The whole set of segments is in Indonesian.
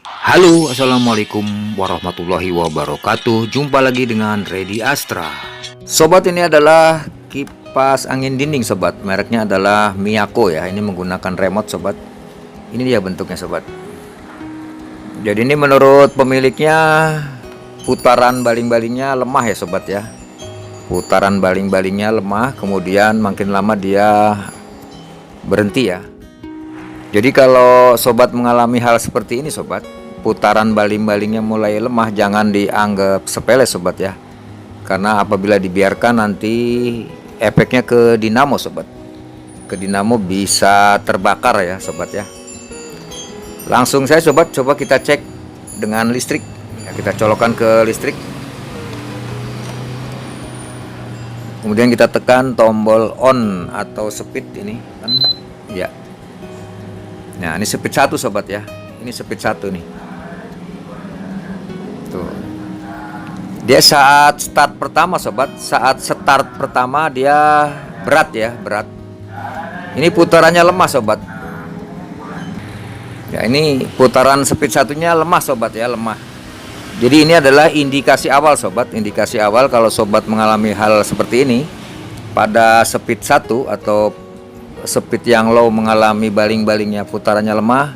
Halo, assalamualaikum warahmatullahi wabarakatuh. Jumpa lagi dengan Ready Astra. Sobat, ini adalah kipas angin dinding sobat. Mereknya adalah Miyako ya. Ini menggunakan remote sobat. Ini dia bentuknya sobat. Jadi ini menurut pemiliknya putaran baling-balingnya lemah ya sobat ya. Putaran baling-balingnya lemah, kemudian makin lama dia berhenti ya. Jadi kalau sobat mengalami hal seperti ini sobat, putaran baling-balingnya mulai lemah, jangan dianggap sepele sobat ya. Karena apabila dibiarkan nanti efeknya ke dinamo sobat. Ke dinamo bisa terbakar ya sobat ya. Langsung saya sobat coba kita cek dengan listrik ya, kita colokkan ke listrik. Kemudian kita tekan tombol on atau speed ini kan ya. Nah, ini speed 1 sobat ya. Ini speed 1 nih. Tuh. Dia saat start pertama sobat, saat start pertama dia berat ya, berat. Ini putarannya lemah sobat. Ya, ini putaran speed 1-nya lemah sobat ya, lemah. Jadi ini adalah indikasi awal sobat, indikasi awal kalau sobat mengalami hal seperti ini pada speed 1 atau speed yang low mengalami baling-balingnya putarannya lemah,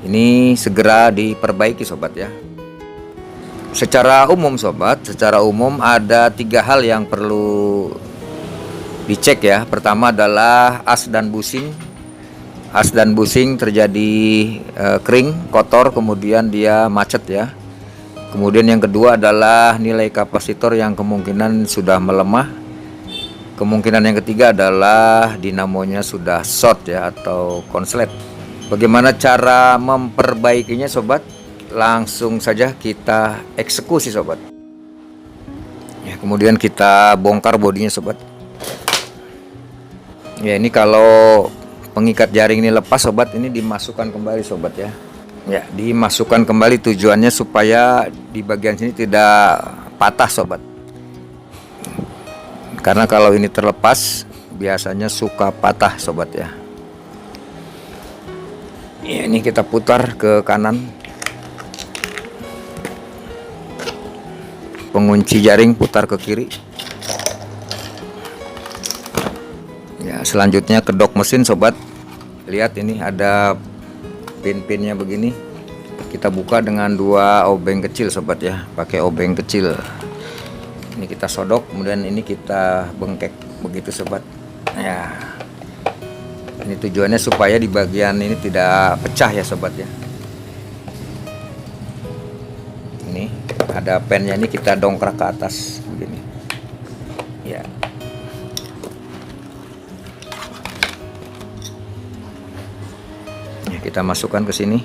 ini segera diperbaiki sobat ya. Secara umum sobat, secara umum ada 3 hal yang perlu dicek ya. Pertama adalah as dan busing. As dan busing terjadi kering, kotor, kemudian dia macet ya. Kemudian yang kedua adalah nilai kapasitor yang kemungkinan sudah melemah. Kemungkinan yang ketiga adalah dinamonya sudah short ya atau konslet. Bagaimana cara memperbaikinya sobat? Langsung saja kita eksekusi sobat. Ya, kemudian kita bongkar bodinya sobat. Ya, ini kalau pengikat jaring ini lepas sobat, ini dimasukkan kembali sobat ya. Ya, dimasukkan kembali tujuannya supaya di bagian sini tidak patah sobat. Karena kalau ini terlepas biasanya suka patah sobat ya. Ya, ini kita putar ke kanan. Pengunci jaring putar ke kiri. Ya, selanjutnya kedok mesin sobat. Lihat ini ada pin-pinnya begini. Kita buka dengan 2 obeng kecil sobat ya, pakai obeng kecil. Ini kita sodok, kemudian ini kita bengkek begitu sobat. Ya, ini tujuannya supaya di bagian ini tidak pecah ya sobat ya. Ini ada pennya, ini kita dongkrak ke atas begini. Ya. Ya, kita masukkan ke sini.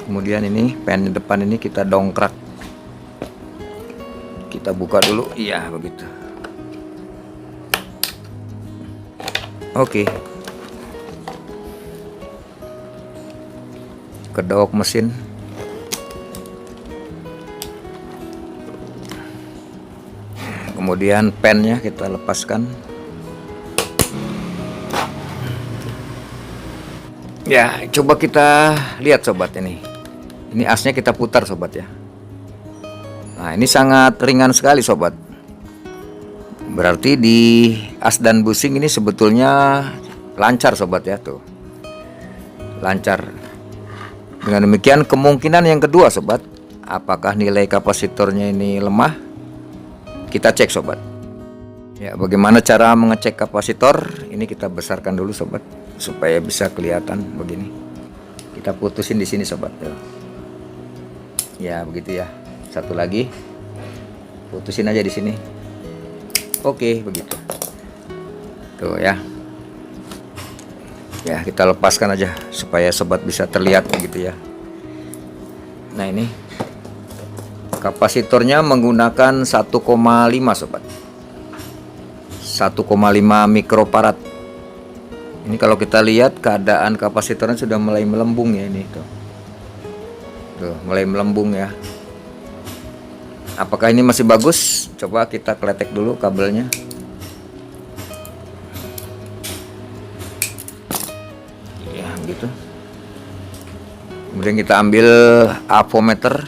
Kemudian ini pen depan ini kita dongkrak. Kita buka dulu, iya begitu. Oke. Kedok mesin. Kemudian pennya kita lepaskan. Ya, coba kita lihat sobat ini. Ini asnya kita putar sobat ya. Nah, ini sangat ringan sekali sobat. Berarti di as dan busing ini sebetulnya lancar sobat ya tuh. Lancar. Dengan demikian kemungkinan yang kedua sobat, apakah nilai kapasitornya ini lemah? Kita cek sobat. Ya, bagaimana cara mengecek kapasitor? Ini kita besarkan dulu sobat supaya bisa kelihatan begini. Kita putusin di sini sobat. Ya, begitu ya. Satu lagi. Putusin aja di sini. Oke, begitu. Tuh ya. Ya, kita lepaskan aja supaya sobat bisa terlihat begitu ya. Nah, ini kapasitornya menggunakan 1,5 sobat. 1,5 mikrofarad. Ini kalau kita lihat keadaan kapasitornya sudah mulai melembung ya ini tuh. Tuh, mulai melembung ya. Apakah ini masih bagus? Coba kita kletek dulu kabelnya. Ya, gitu. Kemudian kita ambil avometer.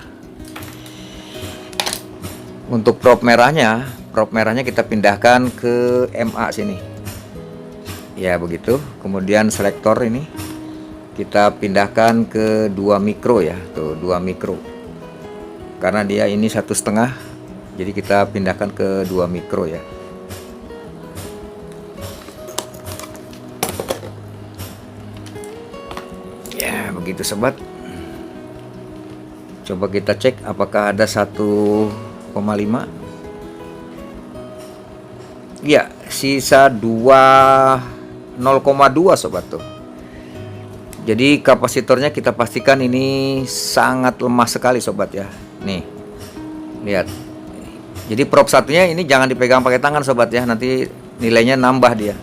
Untuk prop merahnya kita pindahkan ke MA sini. Ya begitu. Kemudian selektor ini kita pindahkan ke 2 mikro ya, tuh 2 mikro. Karena dia ini 1,5, jadi kita pindahkan ke 2 mikro ya. Ya begitu sobat. Coba kita cek apakah ada 1,5. Ya, sisa 0,2 sobat tuh. Jadi kapasitornya kita pastikan ini sangat lemah sekali sobat ya. Nih, lihat. Jadi prop satunya ini jangan dipegang pakai tangan sobat ya, nanti nilainya nambah dia.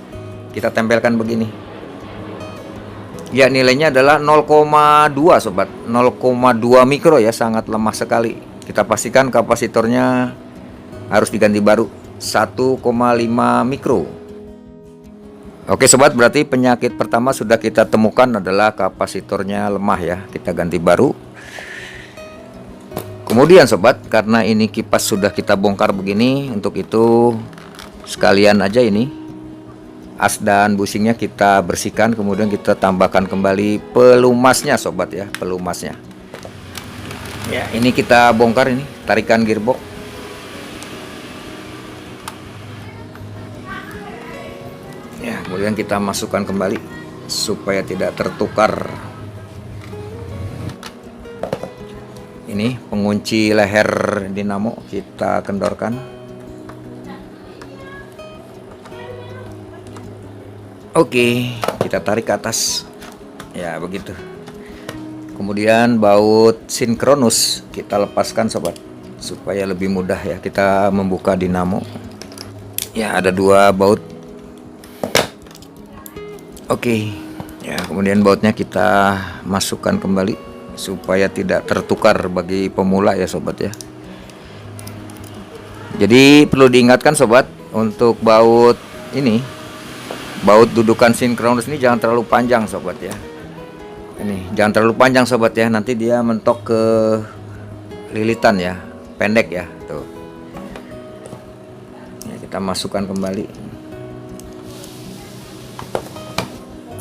Kita tempelkan begini. Ya, nilainya adalah 0,2 sobat, 0,2 mikro ya, sangat lemah sekali. Kita pastikan kapasitornya harus diganti baru, 1,5 mikro. Oke sobat, berarti penyakit pertama sudah kita temukan adalah kapasitornya lemah ya. Kita ganti baru. Kemudian sobat, karena ini kipas sudah kita bongkar begini, untuk itu sekalian aja ini as dan bushingnya kita bersihkan. Kemudian kita tambahkan kembali pelumasnya sobat ya, pelumasnya. Ya, ini kita bongkar ini, tarikan gearbox. Ya, kemudian kita masukkan kembali supaya tidak tertukar. Ini pengunci leher dinamo kita kendorkan. Oke, kita tarik ke atas. Ya, begitu. Kemudian baut sinkronus kita lepaskan sobat, supaya lebih mudah ya kita membuka dinamo. Ya, ada 2 baut. Oke. Ya, kemudian bautnya kita masukkan kembali supaya tidak tertukar bagi pemula ya sobat ya. Jadi perlu diingatkan sobat, untuk baut ini, baut dudukan sinkronus ini jangan terlalu panjang sobat ya. Ini jangan terlalu panjang sobat ya, nanti dia mentok ke lilitan ya, pendek ya tuh. Ya, kita masukkan kembali.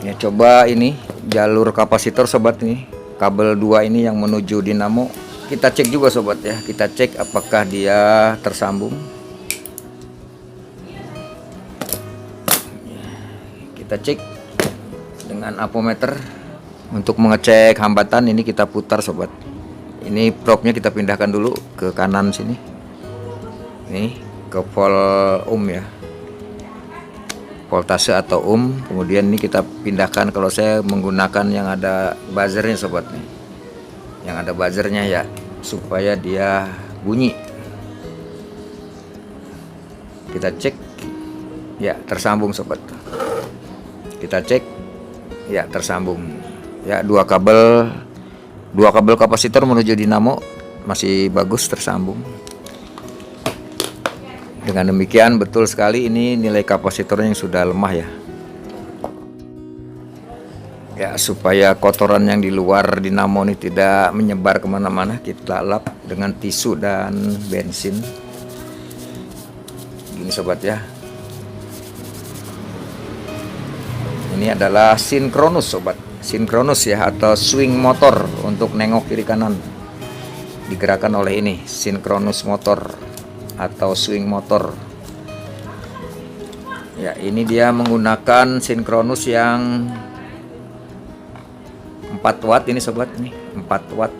Ya, coba ini jalur kapasitor sobat, ini kabel 2 ini yang menuju dinamo kita cek juga sobat ya. Kita cek apakah dia tersambung. Kita cek dengan avometer. Untuk mengecek hambatan ini kita putar sobat. Ini propnya kita pindahkan dulu ke kanan sini. Ini ke volt ya, voltase atau Kemudian ini kita pindahkan, kalau saya menggunakan yang ada buzzernya sobat nih, yang ada buzzernya ya, supaya dia bunyi. Kita cek ya, tersambung sobat. Kita cek ya, tersambung ya. 2 kabel kapasitor menuju dinamo masih bagus tersambung. Dengan demikian betul sekali ini nilai kapasitornya yang sudah lemah ya. Ya, supaya kotoran yang di luar dinamo ini tidak menyebar kemana-mana, kita lap dengan tisu dan bensin. Gini sobat ya. Ini adalah sinkronus sobat, sinkronus ya, atau swing motor untuk nengok kiri kanan. Digerakkan oleh ini sinkronus motor atau swing motor. Ya, ini dia menggunakan sinkronus yang 4 watt ini sobat, ini 4 watt.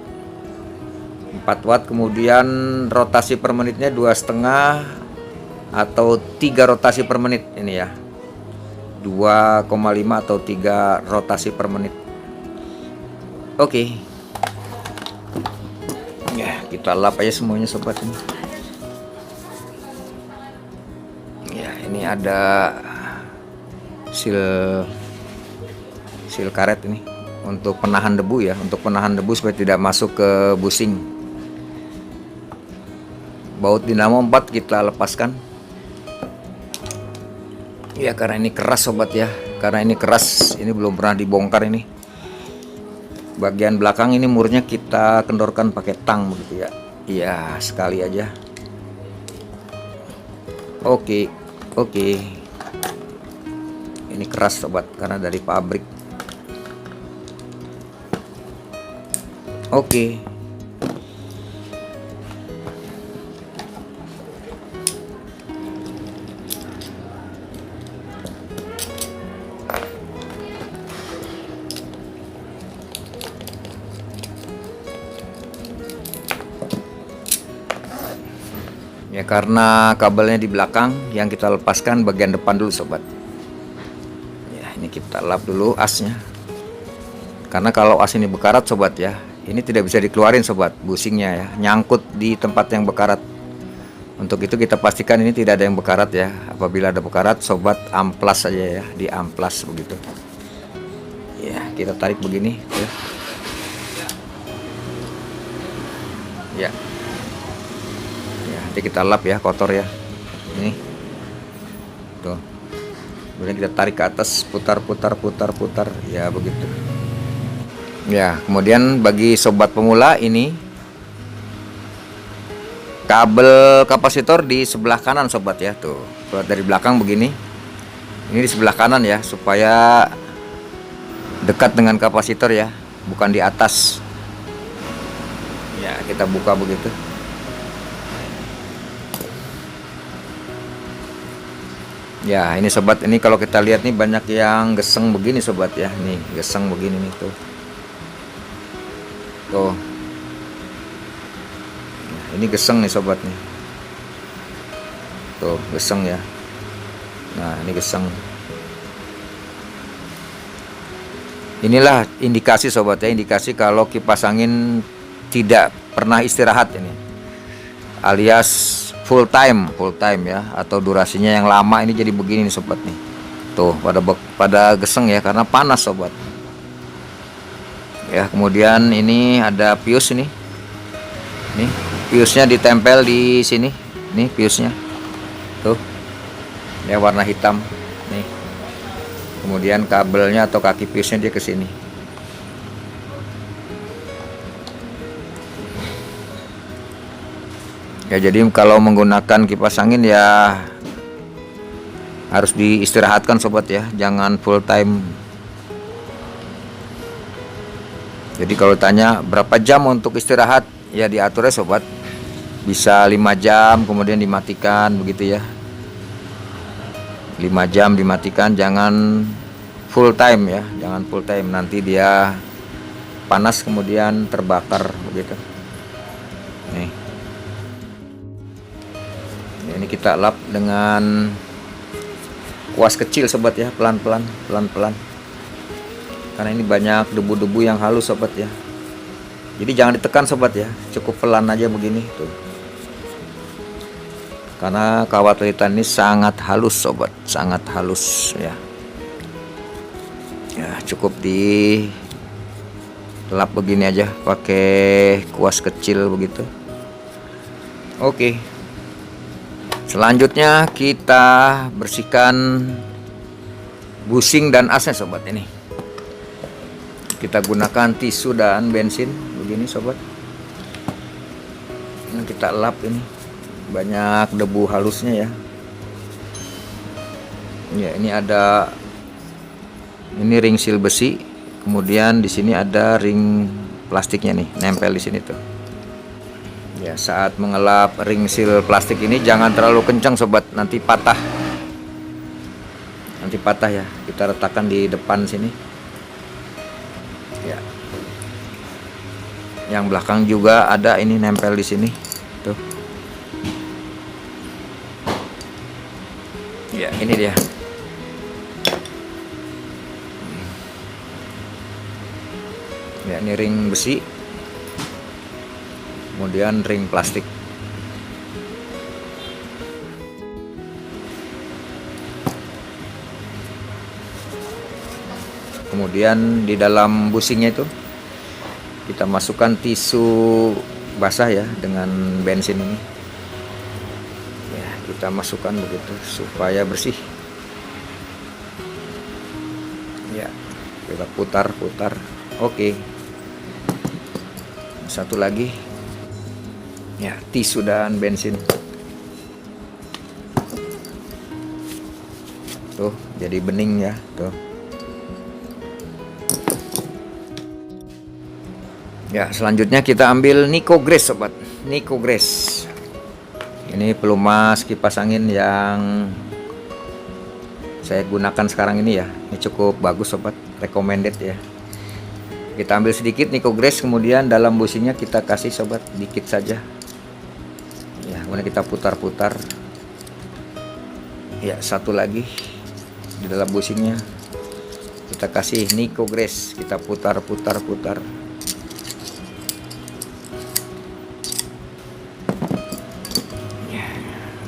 4 watt, kemudian rotasi per menitnya 2,5 atau 3 rotasi per menit ini ya. 2,5 atau 3 rotasi per menit. Oke. Ya, kita lap aja semuanya sobat ini. Ya, ini ada seal karet ini untuk penahan debu ya, untuk penahan debu supaya tidak masuk ke bushing. Baut dinamo 4 kita lepaskan. Ya, karena ini keras sobat ya, karena ini keras, ini belum pernah dibongkar ini. bagian belakang ini murnya kita kendorkan pakai tang begitu ya. Iya, sekali aja. Oke, oke. Ini keras sobat karena dari pabrik. Oke. Ya, karena kabelnya di belakang, yang kita lepaskan bagian depan dulu sobat. Ya, ini kita lap dulu asnya. Karena kalau as ini bekarat sobat ya, ini tidak bisa dikeluarin sobat, busingnya ya, nyangkut di tempat yang bekarat. Untuk itu kita pastikan ini tidak ada yang bekarat ya. Apabila ada bekarat sobat amplas saja ya, di amplas begitu. Ya, kita tarik begini ya. Ya. Ya, nanti kita lap ya, kotor ya. Ini. Tuh. Kemudian kita tarik ke atas, putar. Ya, begitu. Ya, kemudian bagi sobat pemula ini kabel kapasitor di sebelah kanan sobat ya. Tuh, kalau dari belakang begini. Ini di sebelah kanan ya, supaya dekat dengan kapasitor ya, bukan di atas. Ya, kita buka begitu. Ya, ini sobat, ini kalau kita lihat nih banyak yang geseng begini sobat ya. Nih, geseng begini nih tuh. Tuh. Nah, ini geseng nih sobat nih. Tuh, geseng ya. Nah, ini geseng. Inilah indikasi sobat ya, indikasi kalau kipas angin tidak pernah istirahat ini. Alias full time ya, atau durasinya yang lama, ini jadi begini nih sobat nih. Tuh, pada geseng ya karena panas sobat. Ya, kemudian ini ada fuse nih. Nih, fuse-nya ditempel di sini. Nih fuse-nya. Tuh. Ya, warna hitam nih. Kemudian kabelnya atau kaki fuse-nya dia ke sini. Ya, jadi kalau menggunakan kipas angin ya harus diistirahatkan sobat ya, jangan full time. Jadi kalau tanya berapa jam untuk istirahat, ya diatur ya sobat. Bisa 5 jam kemudian dimatikan begitu ya. 5 jam dimatikan, jangan full time ya, jangan full time, nanti dia panas kemudian terbakar begitu. Nih. Ini kita lap dengan kuas kecil sobat ya, pelan-pelan. Karena ini banyak debu-debu yang halus sobat ya. Jadi jangan ditekan sobat ya, cukup pelan aja begini tuh. Karena kawat litan ini sangat halus sobat, sangat halus ya. Ya, cukup di lap begini aja pakai kuas kecil begitu. Oke. Selanjutnya kita bersihkan busing dan asnya sobat ini. Kita gunakan tisu dan bensin begini sobat. Nah, kita lap ini. Banyak debu halusnya ya. Ya, ini ring seal besi. Kemudian di sini ada ring plastiknya nih, nempel di sini tuh. Ya, saat mengelap ring seal plastik ini jangan terlalu kencang sobat, nanti patah. Nanti patah ya. Kita letakkan di depan sini. Ya. Yang belakang juga ada ini nempel di sini. Tuh. Ya, ini dia. Ya, ini ring besi. Kemudian ring plastik. Kemudian di dalam busingnya itu kita masukkan tisu basah ya dengan bensin ini. Ya, kita masukkan begitu supaya bersih. Ya, kita putar. Oke. satu lagi. Ya, tisu dan bensin. Tuh, jadi bening ya, tuh. Ya, selanjutnya kita ambil Nicogress sobat. Nicogress. Ini pelumas kipas angin yang saya gunakan sekarang ini ya. Ini cukup bagus sobat, recommended ya. Kita ambil sedikit Nicogress, kemudian dalam businya kita kasih sobat dikit saja. Ya, kemudian kita putar-putar. Ya, satu lagi di dalam businya kita kasih Nicogress, kita putar-putar-putar.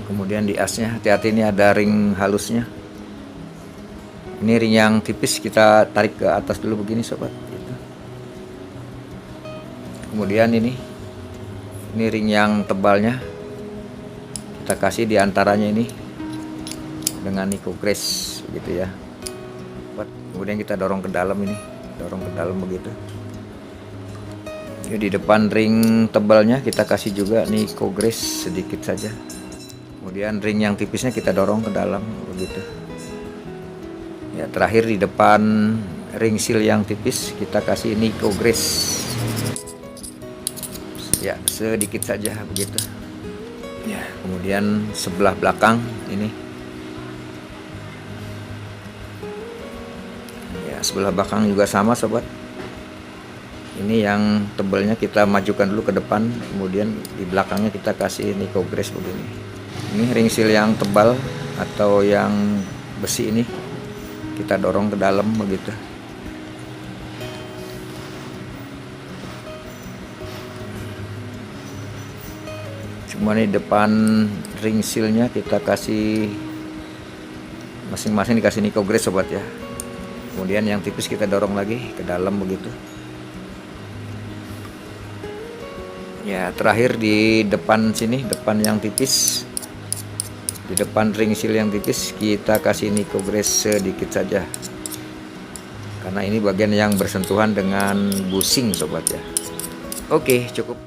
Kemudian di asnya hati-hati, ini ada ring halusnya. Ini ring yang tipis kita tarik ke atas dulu begini sobat gitu. Kemudian ini ring yang tebalnya kita kasih di antaranya ini dengan Nicogress gitu ya. Kemudian kita dorong ke dalam, ini dorong ke dalam begitu. Di depan ring tebalnya kita kasih juga Nicogress sedikit saja. Kemudian ring yang tipisnya kita dorong ke dalam begitu. Ya, terakhir di depan ring seal yang tipis kita kasih Nicogress. Ya, sedikit saja begitu. Ya, kemudian sebelah belakang ini. Ya, sebelah belakang juga sama sobat. Ini yang tebelnya kita majukan dulu ke depan, kemudian di belakangnya kita kasih Nicogress begini. Ini ring seal yang tebal atau yang besi ini kita dorong ke dalam begitu. Cuma di depan ring sealnya kita kasih masing-masing dikasih Nicogress sobat ya. Kemudian yang tipis kita dorong lagi ke dalam begitu. Ya, terakhir di depan sini, depan yang tipis, di depan ring seal yang tipis kita kasih Nicogress sedikit saja, karena ini bagian yang bersentuhan dengan busing sobat ya. Oke, cukup.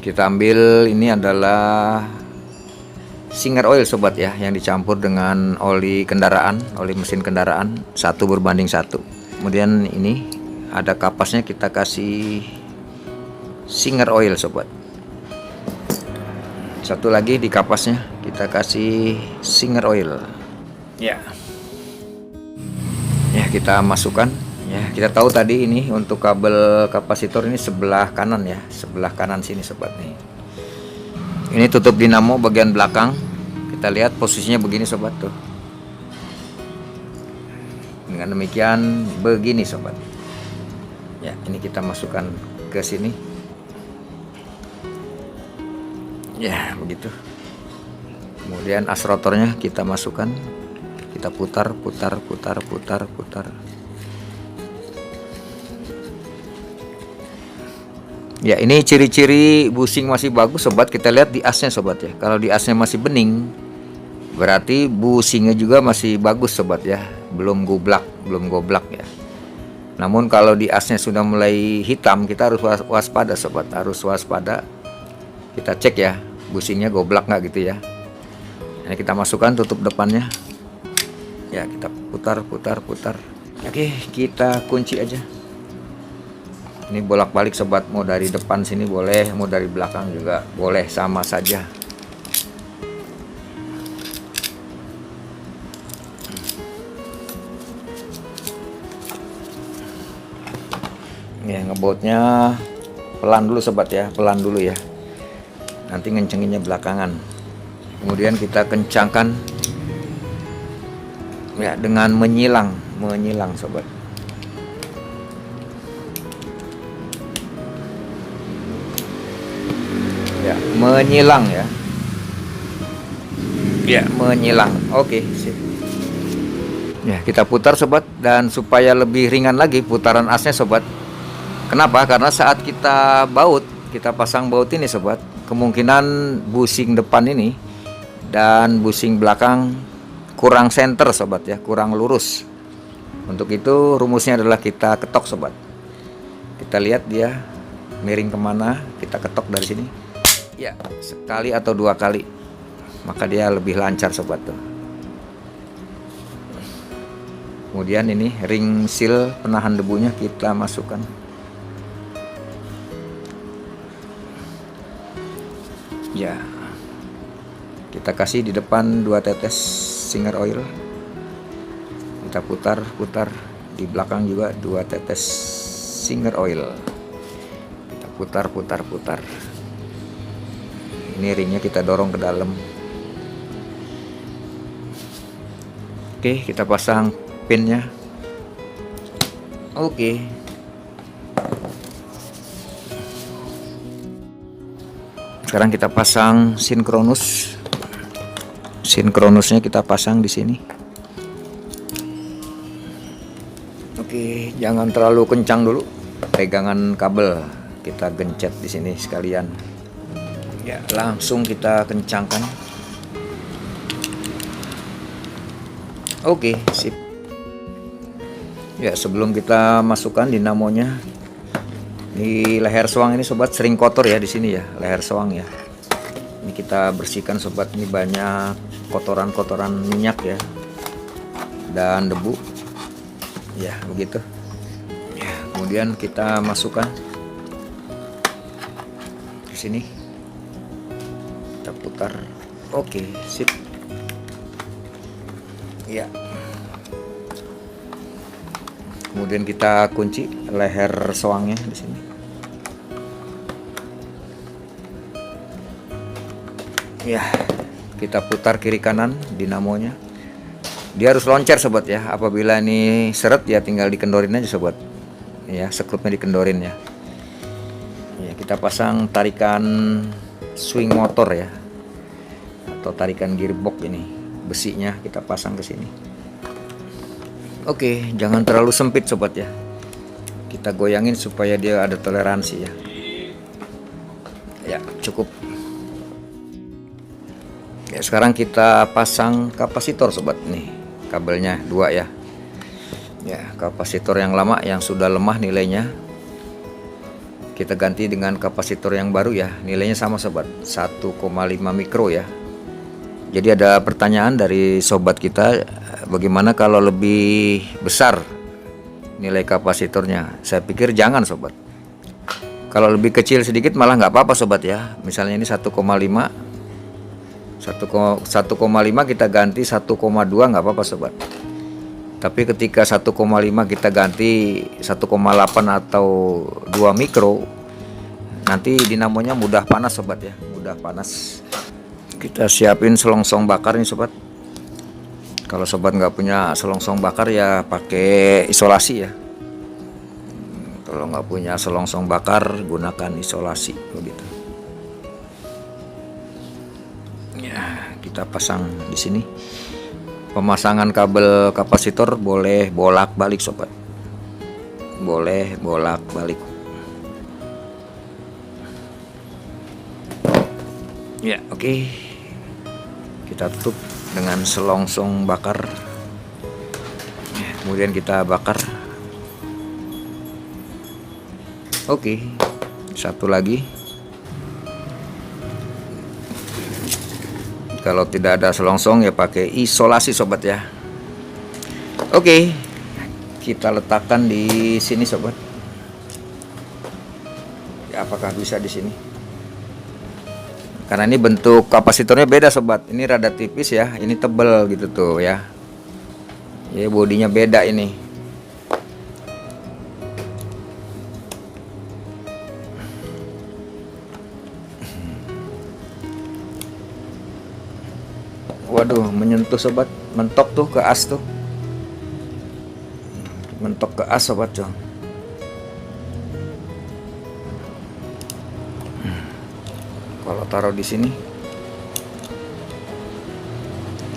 Kita ambil, ini adalah Singer oil sobat ya, yang dicampur dengan oli kendaraan, oli mesin kendaraan 1:1. Kemudian ini ada kapasnya, kita kasih Singer oil sobat. Satu lagi di kapasnya kita kasih Singer oil. Ya. Ya, kita masukkan. Ya, kita tahu tadi ini untuk kabel kapasitor ini sebelah kanan ya, sebelah kanan sini sobat nih. Ini tutup dinamo bagian belakang. Kita lihat posisinya begini sobat tuh. Dengan demikian begini sobat. Ya, ini kita masukkan ke sini. Ya, begitu. Kemudian as rotornya kita masukkan, kita putar. Ya, ini ciri-ciri busing masih bagus sobat. Kita lihat di asnya sobat ya. Kalau di asnya masih bening, berarti busingnya juga masih bagus sobat ya. Belum goblak ya. Namun kalau di asnya sudah mulai hitam, kita harus waspada sobat, harus waspada. Kita cek ya, busingnya goblak nggak gitu ya. Ini kita masukkan, tutup depannya. Ya, kita putar. Oke, kita kunci aja. Ini bolak-balik sobat, mau dari depan sini boleh, mau dari belakang juga boleh, sama saja. Ya, ngebautnya pelan dulu sobat ya, pelan dulu ya. Nanti ngencenginnya belakangan. Kemudian kita kencangkan ya dengan menyilang sobat. Ya, menyilang ya. Ya, menyilang. Oke, sip. Ya, kita putar sobat, dan supaya lebih ringan lagi putaran asnya sobat. Kenapa? Karena saat kita baut, kita pasang baut ini sobat, kemungkinan busing depan ini dan busing belakang kurang center sobat ya, kurang lurus. Untuk itu rumusnya adalah kita ketok sobat. Kita lihat dia miring kemana, kita ketok dari sini. Ya, sekali atau 2 kali, maka dia lebih lancar sobat tuh. Kemudian ini ring seal penahan debunya kita masukkan. Ya, kita kasih di depan 2 tetes Singer oil. Kita putar-putar, di belakang juga 2 tetes Singer oil. Kita putar-putar-putar. Ini ringnya kita dorong ke dalam. Oke, kita pasang pinnya. Oke. Sekarang kita pasang sinkronus. Sinkronusnya kita pasang di sini. Oke, jangan terlalu kencang dulu. Pegangan kabel kita gencet di sini sekalian. Ya, langsung kita kencangkan. Oke, sip. Ya, sebelum kita masukkan dinamonya, di leher soang ini sobat sering kotor ya di sini ya, leher soang ya. Ini kita bersihkan sobat, ini banyak kotoran-kotoran minyak ya dan debu. Ya, begitu. Ya, kemudian kita masukkan di sini. Kita putar. Oke, sip. Ya. Kemudian kita kunci leher soangnya di sini. Ya, kita putar kiri kanan dinamonya. Dia harus loncat sobat ya. Apabila ini seret ya tinggal dikendorin aja sobat. Ya, seklupnya dikendorin ya. Ya, kita pasang tarikan swing motor ya. Atau tarikan gearbox ini. Besinya kita pasang ke sini. Oke, jangan terlalu sempit sobat ya. Kita goyangin supaya dia ada toleransi ya. Ya, cukup. Ya, sekarang kita pasang kapasitor sobat nih. Kabelnya 2 ya. Ya, kapasitor yang lama yang sudah lemah nilainya kita ganti dengan kapasitor yang baru ya. Nilainya sama sobat, 1,5 mikro ya. Jadi ada pertanyaan dari sobat kita, bagaimana kalau lebih besar nilai kapasitornya? Saya pikir jangan sobat. Kalau lebih kecil sedikit malah nggak apa-apa sobat ya. Misalnya ini 1,5 kita ganti 1,2 nggak apa-apa sobat. Tapi ketika 1,5 kita ganti 1,8 atau 2 mikro, nanti dinamonya mudah panas sobat ya, mudah panas. Kita siapin selongsong bakar nih sobat. Kalau sobat nggak punya selongsong bakar ya pakai isolasi ya. Kalau nggak punya selongsong bakar gunakan isolasi begitu. Ya, kita pasang di sini. Pemasangan kabel kapasitor boleh bolak-balik sobat. Boleh bolak-balik. Ya, oke. Kita tutup dengan selongsong bakar. Ya, kemudian kita bakar. Oke. Satu lagi. Kalau tidak ada selongsong ya pakai isolasi sobat ya. Oke, kita letakkan di sini sobat. Ya, apakah bisa di sini? Karena ini bentuk kapasitornya beda sobat. Ini rada tipis ya, ini tebel gitu tuh ya. Ya, bodinya beda ini. Waduh, menyentuh sobat, mentok tuh ke as tuh. Mentok ke as sobat coy. Kalau taruh di sini,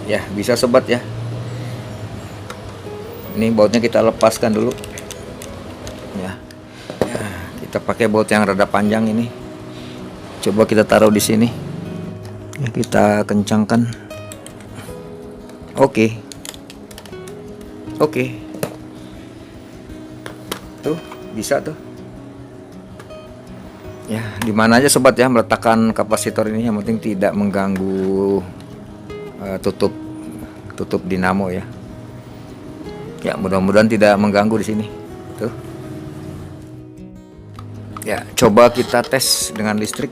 ya bisa sobat ya. Ini bautnya kita lepaskan dulu. Ya, kita pakai baut yang rada panjang ini. Coba kita taruh di sini. Ya, kita kencangkan. Oke. Tuh, bisa tuh. Ya, di mana aja sobat ya meletakkan kapasitor ini, yang penting tidak mengganggu tutup dinamo ya. Ya, mudah-mudahan tidak mengganggu di sini. Tuh. Ya, coba kita tes dengan listrik.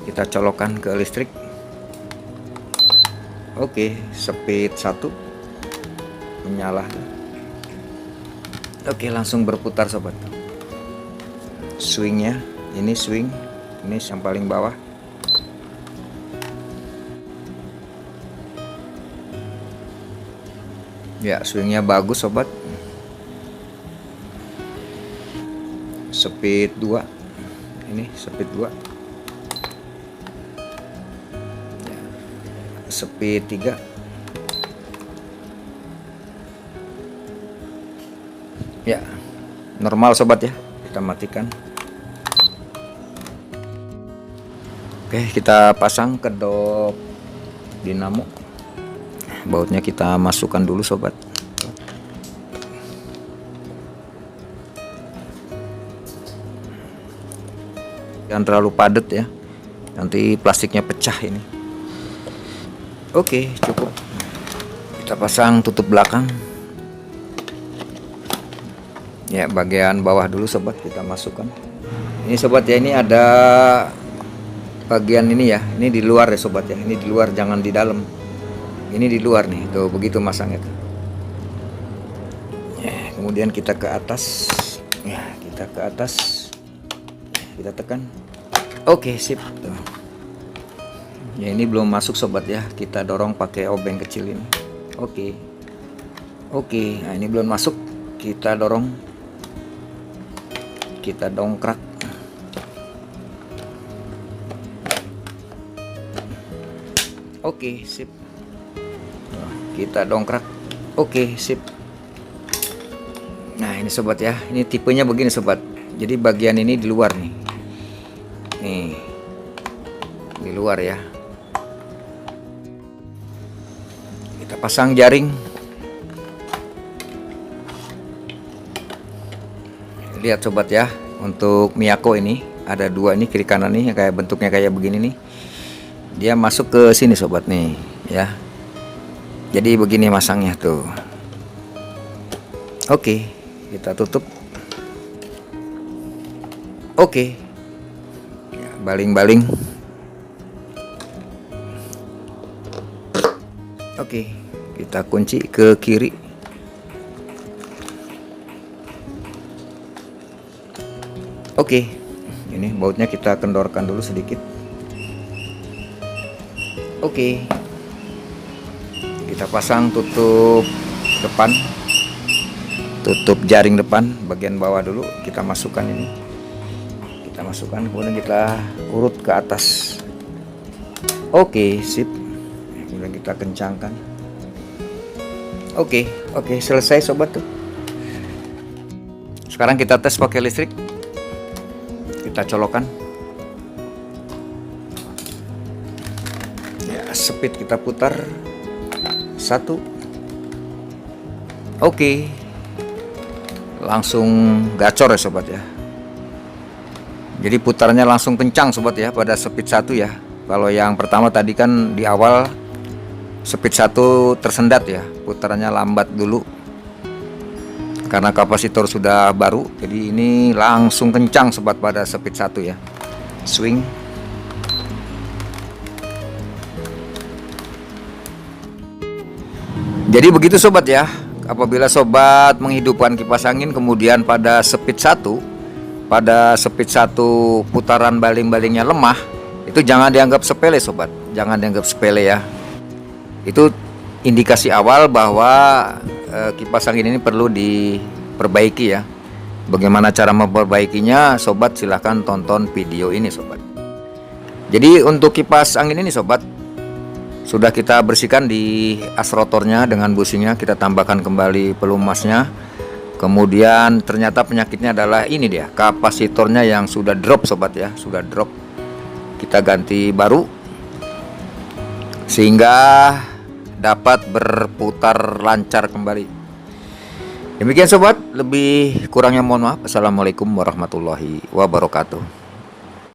Kita colokkan ke listrik. Oke, speed 1 menyala. Oke, langsung berputar sobat. Swingnya, ini swing, ini yang paling bawah. Ya, swingnya bagus sobat. Speed 2. Ini speed 2. Ya, speed 3. Ya, normal sobat ya. Kita matikan. Oke, kita pasang kedok dinamo. Bautnya kita masukkan dulu sobat. Jangan terlalu padat ya, nanti plastiknya pecah ini. Oke, cukup. Kita pasang tutup belakang. Ya, bagian bawah dulu sobat kita masukkan. Ini sobat ya, ini ada bagian ini ya, ini di luar ya sobat ya, ini di luar, jangan di dalam. Ini di luar nih, tuh begitu masangnya tuh. Ya, kemudian kita ke atas. Ya, kita ke atas. Kita tekan. Oke, sip. Tuh. Ya, ini belum masuk sobat ya, kita dorong pakai obeng kecil ini. Oke. Nah ini belum masuk, kita dorong, kita dongkrak. Oke, sip. Kita dongkrak. Oke, sip. Nah ini sobat ya, ini tipenya begini sobat. Jadi bagian ini di luar nih. Nih, di luar ya. Kita pasang jaring. Lihat sobat ya, untuk Miyako ini ada dua nih, kiri kanan nih, yang kayak bentuknya kayak begini nih. Dia masuk ke sini sobat nih, ya. Jadi begini masangnya tuh. Oke, kita tutup. Oke. Baling-baling. Oke, kita kunci ke kiri. Oke, ini bautnya kita kendorkan dulu sedikit. Oke, kita pasang tutup depan, tutup jaring depan bagian bawah dulu. Kita masukkan ini, kita masukkan, kemudian kita urut ke atas. Oke, sip. Kemudian kita kencangkan. Oke, selesai sobat tuh. Sekarang kita tes pakai listrik. Kita colokkan. Ya, speed kita putar 1. Oke. Langsung gacor ya sobat ya. Jadi putarnya langsung kencang sobat ya pada speed 1 ya. Kalau yang pertama tadi kan di awal speed 1 tersendat ya, putarannya lambat dulu karena kapasitor sudah baru. Jadi ini langsung kencang sobat pada speed 1 ya. Swing. Jadi begitu sobat ya. Apabila sobat menghidupkan kipas angin kemudian pada speed 1 putaran baling-balingnya lemah, itu jangan dianggap sepele sobat, jangan dianggap sepele ya. Itu indikasi awal bahwa kipas angin ini perlu diperbaiki ya. Bagaimana cara memperbaikinya sobat, silahkan tonton video ini sobat. Jadi untuk kipas angin ini sobat, sudah kita bersihkan di as rotornya dengan businya, kita tambahkan kembali pelumasnya. Kemudian ternyata penyakitnya adalah ini dia, kapasitornya yang sudah drop sobat ya, sudah drop. Kita ganti baru sehingga dapat berputar lancar kembali. Demikian sobat, lebih kurangnya mohon maaf. Assalamualaikum warahmatullahi wabarakatuh.